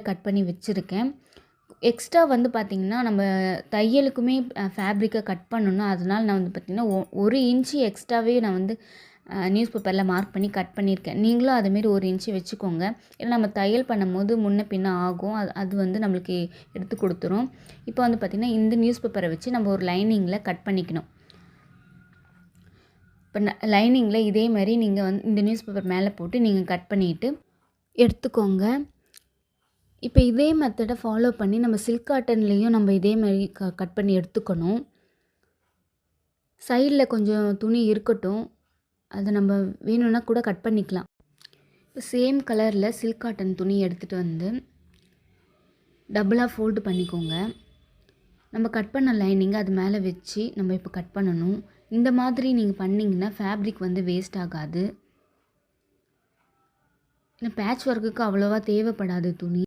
Cut பண்ணி வச்சுருக்கேன். Extra வந்து பார்த்திங்கன்னா நம்ம தையலுக்குமே ஃபேப்ரிக்கை கட் பண்ணணும். அதனால் நான் வந்து பார்த்திங்கன்னா 1 இன்ச்சு எக்ஸ்ட்ராவே நான் வந்து நியூஸ் பேப்பரில் மார்க் பண்ணி கட் பண்ணியிருக்கேன். நீங்களும் அதுமாரி 1 இன்ச்சு வச்சுக்கோங்க. ஏன்னா நம்ம தையல் பண்ணும்போது முன்ன பின்ன ஆகும். அது வந்து நம்மளுக்கு எடுத்து கொடுத்துரும். இப்போ வந்து பார்த்திங்கன்னா இந்த நியூஸ் பேப்பரை வச்சு நம்ம ஒரு லைனிங்கில் கட் பண்ணிக்கணும். இப்போ லைனிங்கில் இதே மாதிரி நீங்கள் வந்து இந்த நியூஸ் பேப்பர் மேலே போட்டு நீங்கள் கட் பண்ணிவிட்டு எடுத்துக்கோங்க. இப்போ இதே மெத்தடை ஃபாலோ பண்ணி நம்ம சில்க் காட்டன்லேயும் நம்ம இதே மாதிரி கட் பண்ணி எடுத்துக்கணும். சைடில் கொஞ்சம் துணி இருக்கட்டும், அதை நம்ம வேணும்னா கூட கட் பண்ணிக்கலாம். இப்போ சேம் கலரில் சில்க் காட்டன் துணி எடுத்துகிட்டு வந்து டபுளாக ஃபோல்டு பண்ணிக்கோங்க. நம்ம கட் பண்ண லைனிங்கை அது மேலே வச்சு நம்ம இப்போ கட் பண்ணணும். இந்த மாதிரி நீங்கள் பண்ணிங்கன்னா ஃபேப்ரிக் வந்து வேஸ்ட் ஆகாது. ஏன்னா பேட்ச் ஒர்க்குக்கு அவ்வளோவா தேவைப்படாது துணி.